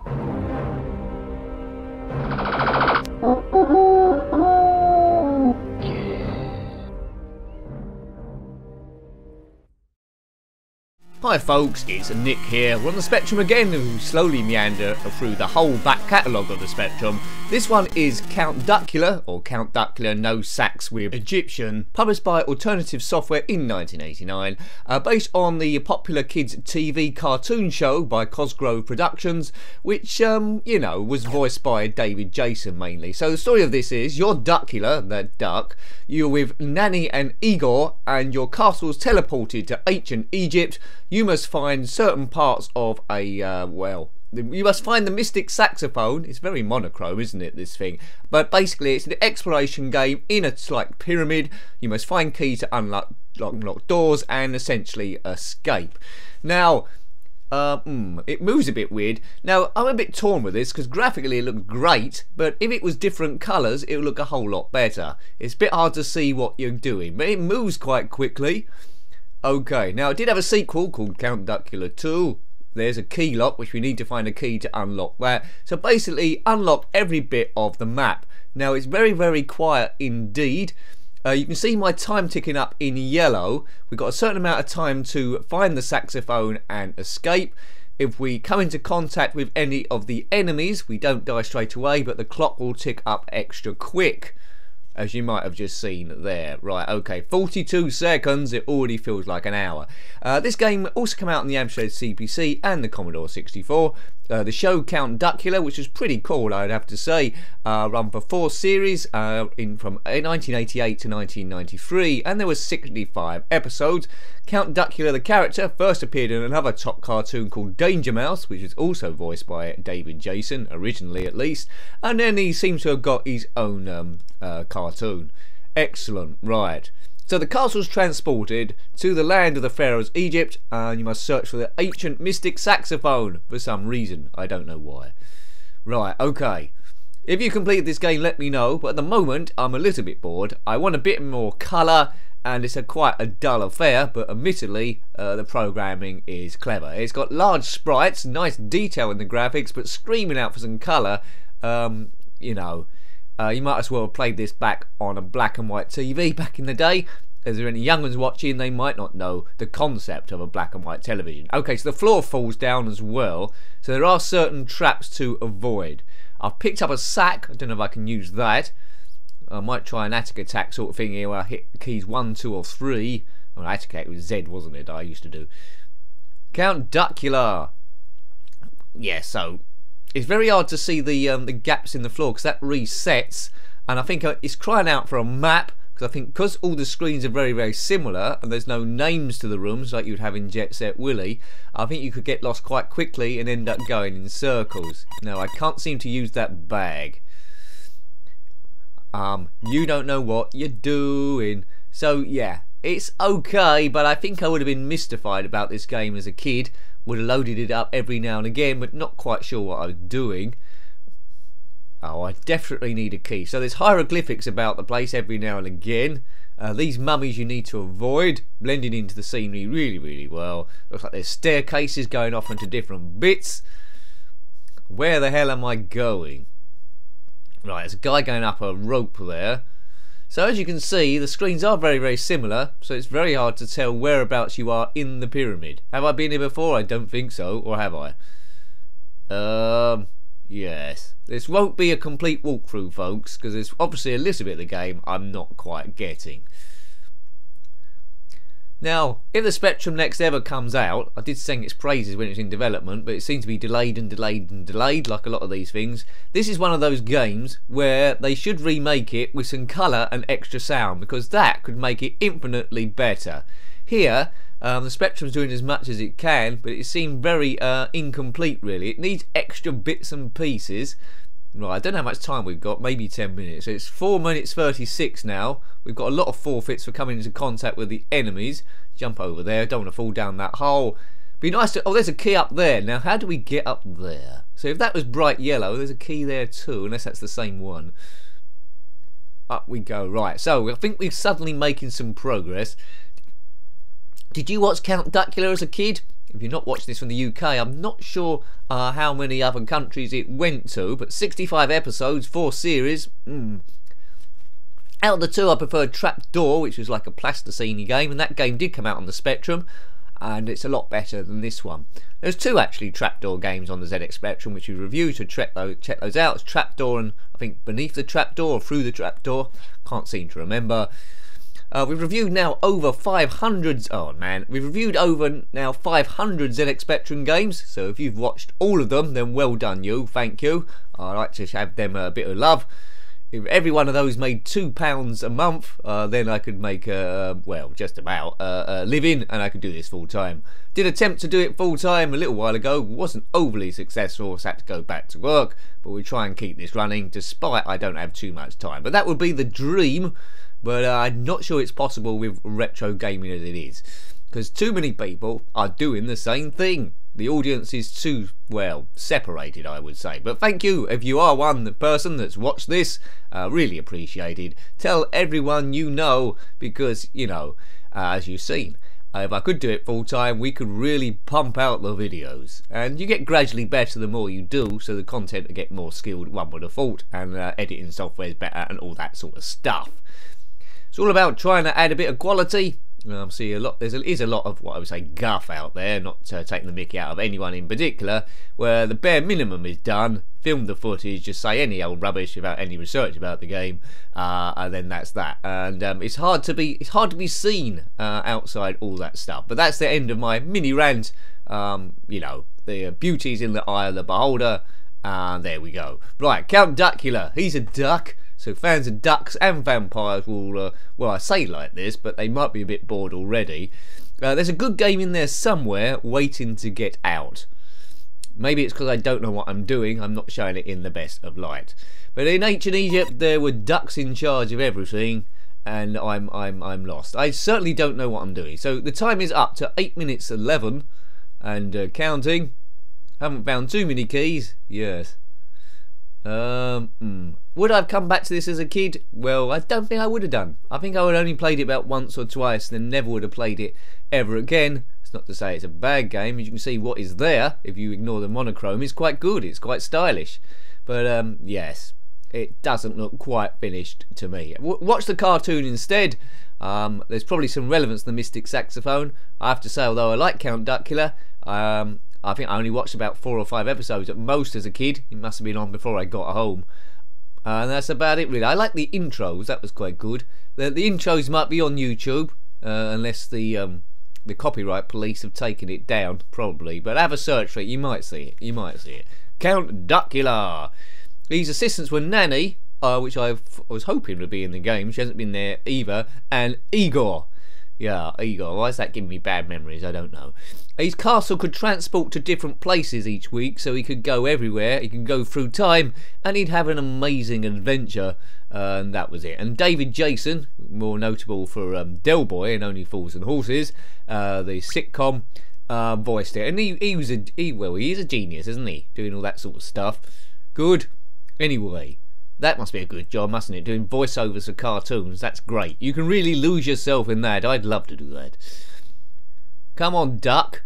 Hi folks, it's Nick here. We're on the Spectrum again, and we slowly meander through the whole back catalogue of the Spectrum. This one is Count Duckula, or Count Duckula No Sax with Egyptian, published by Alternative Software in 1989, based on the popular kids TV cartoon show by Cosgrove Productions, which, you know, was voiced by David Jason mainly. So the story of this is, you're Duckula, that duck, you're with Nanny and Igor, and your castle's teleported to ancient Egypt. You must find certain parts of a, well, you must find the mystic saxophone. It's very monochrome, isn't it, this thing? But basically, it's an exploration game in a like pyramid. You must find keys to unlock doors and essentially escape. Now, it moves a bit weird. Now, I'm a bit torn with this because graphically it looks great, but if it was different colours, it would look a whole lot better. It's a bit hard to see what you're doing, but it moves quite quickly. Okay, now it did have a sequel called Count Duckula 2. There's a key lock, which we need to find a key to unlock that. So basically, unlock every bit of the map. Now it's very, very quiet indeed. You can see my time ticking up in yellow. We've got a certain amount of time to find the saxophone and escape. If we come into contact with any of the enemies, we don't die straight away, but the clock will tick up extra quick, as you might have just seen there. Right, okay, 42 seconds, it already feels like an hour. This game also came out on the Amstrad CPC and the Commodore 64. The show Count Duckula, which was pretty cool, I'd have to say, run for 4 series from 1988 to 1993, and there were 65 episodes. Count Duckula, the character, first appeared in another top cartoon called Danger Mouse, which was also voiced by David Jason, originally at least, and then he seems to have got his own cartoon. Excellent, right. So the castle's transported to the land of the pharaohs Egypt, and you must search for the ancient mystic saxophone for some reason. I don't know why. Right, okay. If you completed this game, let me know, but at the moment I'm a little bit bored. I want a bit more colour, and it's quite a dull affair, but admittedly the programming is clever. It's got large sprites, nice detail in the graphics, but screaming out for some colour, you know. You might as well have played this back on a black and white TV back in the day. If there are any young ones watching, they might not know the concept of a black and white television. Okay, so the floor falls down as well, so there are certain traps to avoid. I've picked up a sack. I don't know if I can use that. I might try an attic attack sort of thing here where I hit keys 1, 2 or 3. Well, attic attack was Z, wasn't it? I used to do. Count Duckula. Yeah, so it's very hard to see the gaps in the floor because that resets, and I think it's crying out for a map, because I think because all the screens are very, very similar and there's no names to the rooms like you'd have in Jet Set Willy, I think you could get lost quite quickly and end up going in circles. Now I can't seem to use that bag. You don't know what you're doing. So yeah, it's okay, but I think I would have been mystified about this game as a kid. Would have loaded it up every now and again, but not quite sure what I was doing. Oh, I definitely need a key. So there's hieroglyphics about the place every now and again. These mummies you need to avoid, blending into the scenery really, really well. Looks like there's staircases going off into different bits. Where the hell am I going? Right, there's a guy going up a rope there. So as you can see, the screens are very, very similar, so it's very hard to tell whereabouts you are in the pyramid. Have I been here before? I don't think so, or have I? Yes. This won't be a complete walkthrough, folks, because there's obviously a little bit of the game I'm not quite getting. Now, if the Spectrum Next ever comes out, I did sing its praises when it was in development, but it seems to be delayed and delayed and delayed, like a lot of these things. This is one of those games where they should remake it with some colour and extra sound, because that could make it infinitely better. Here, the Spectrum's doing as much as it can, but it seemed very incomplete, really. It needs extra bits and pieces. Right, I don't know how much time we've got, maybe 10 minutes. It's 4 minutes 36 now. We've got a lot of forfeits for coming into contact with the enemies. Jump over there, don't want to fall down that hole. Be nice to... Oh, there's a key up there. Now, how do we get up there? So if that was bright yellow, there's a key there too, unless that's the same one. Up we go. Right, so I think we're suddenly making some progress. Did you watch Count Duckula as a kid? If you're not watching this from the UK, I'm not sure how many other countries it went to, but 65 episodes, 4 series. Out of the 2, I preferred Trapdoor, which was like a plasticine game, and that game did come out on the Spectrum, and it's a lot better than this one. There's 2 actually Trapdoor games on the ZX Spectrum which we reviewed, so check those out. It's Trapdoor and I think Beneath the Trapdoor or Through the Trapdoor. Can't seem to remember. We've reviewed now over 500. Oh man, we've reviewed over now 500 ZX Spectrum games. So if you've watched all of them, then well done you. Thank you. I like to have them a bit of love. If every one of those made £2 a month, then I could make well, just about a living, and I could do this full time. Did attempt to do it full time a little while ago, wasn't overly successful, so had to go back to work. But we try and keep this running, despite I don't have too much time. But that would be the dream. But I'm not sure it's possible with retro gaming as it is, because too many people are doing the same thing. The audience is too, well, separated, I would say. But thank you if you are one person that's watched this. Really appreciated. Tell everyone you know, because, you know, as you've seen, if I could do it full time, we could really pump out the videos. And you get gradually better the more you do, so the content will get more skilled, one would have thought, and editing software is better and all that sort of stuff. It's all about trying to add a bit of quality. See a lot. There is a lot of what I would say guff out there, not taking the mickey out of anyone in particular, where the bare minimum is done. Film the footage, just say any old rubbish without any research about the game, and then that's that. And it's hard to be seen outside all that stuff. But that's the end of my mini rant. You know, the beauty's in the eye of the beholder. And there we go. Right, Count Duckula. He's a duck. So fans of ducks and vampires will, well, I say like this, but they might be a bit bored already. There's a good game in there somewhere waiting to get out. Maybe it's because I don't know what I'm doing. I'm not showing it in the best of light. But in ancient Egypt, there were ducks in charge of everything, and I'm lost. I certainly don't know what I'm doing. So the time is up to 8 minutes 11, and counting. Haven't found too many keys. Yes. Would I have come back to this as a kid? Well, I don't think I would have done. I think I would have only played it about once or twice, and then never would have played it ever again. It's not to say it's a bad game. As you can see, what is there, if you ignore the monochrome, is quite good. It's quite stylish. But yes, it doesn't look quite finished to me. Watch the cartoon instead. There's probably some relevance to the Mystic Saxophone. I have to say, although I like Count Duckula, I think I only watched about 4 or 5 episodes at most as a kid. It must have been on before I got home. And that's about it really. I like the intros, that was quite good. The intros might be on YouTube, unless the copyright police have taken it down, probably. But have a search for it, you might see it. You might see it. Count Duckula. These assistants were Nanny, which I was hoping would be in the game. She hasn't been there either. And Igor. Yeah, Igor. Why is that giving me bad memories? I don't know. His castle could transport to different places each week, so he could go everywhere. He could go through time, and he'd have an amazing adventure. And that was it. And David Jason, more notable for Del Boy and Only Fools and Horses, the sitcom, voiced it. And he is a genius, isn't he? Doing all that sort of stuff. Good. Anyway. That must be a good job, mustn't it? Doing voiceovers for cartoons. That's great. You can really lose yourself in that. I'd love to do that. Come on, duck.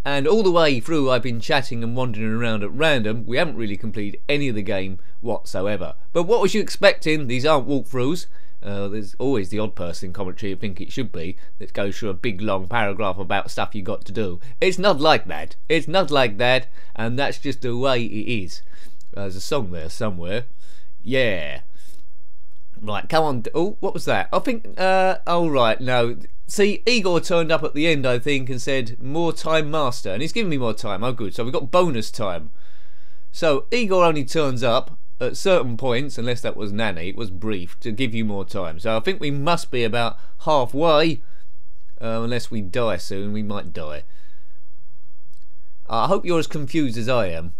And all the way through, I've been chatting and wandering around at random. We haven't really completed any of the game whatsoever. But what was you expecting? These aren't walkthroughs. There's always the odd person in commentary who think it should be, that goes through a big long paragraph about stuff you got to do. It's not like that. It's not like that. And that's just the way it is. There's a song there somewhere. Yeah. Right, come on. Oh, what was that? I think, oh right, no. See, Igor turned up at the end, I think, and said, more time, master. And he's giving me more time. Oh, good. So we've got bonus time. So Igor only turns up at certain points, unless that was Nanny, it was brief, to give you more time. So I think we must be about halfway, unless we die soon. We might die. I hope you're as confused as I am.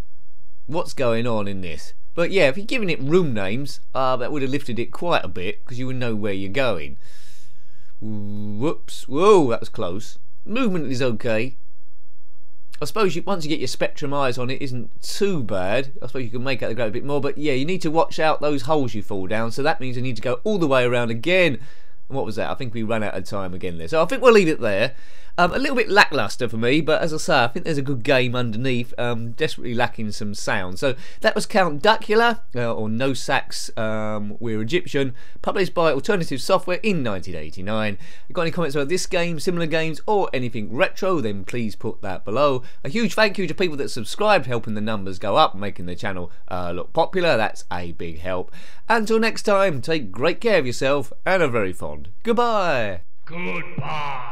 What's going on in this? But yeah, if you're giving it room names, that would have lifted it quite a bit, because you would know where you're going. Whoops. Whoa, that was close. Movement is okay. I suppose once you get your Spectrum eyes on it, isn't too bad. I suppose you can make out the ground a bit more, but yeah, you need to watch out those holes you fall down, so that means you need to go all the way around again. And what was that? I think we ran out of time again there. So I think we'll leave it there. A little bit lackluster for me, but as I say, I think there's a good game underneath, desperately lacking some sound. So that was Count Duckula, or No Sax, We're Egyptian, published by Alternative Software in 1989. If you've got any comments about this game, similar games, or anything retro, then please put that below. A huge thank you to people that subscribed, helping the numbers go up, making the channel look popular. That's a big help. Until next time, take great care of yourself, and a very fond goodbye. Goodbye.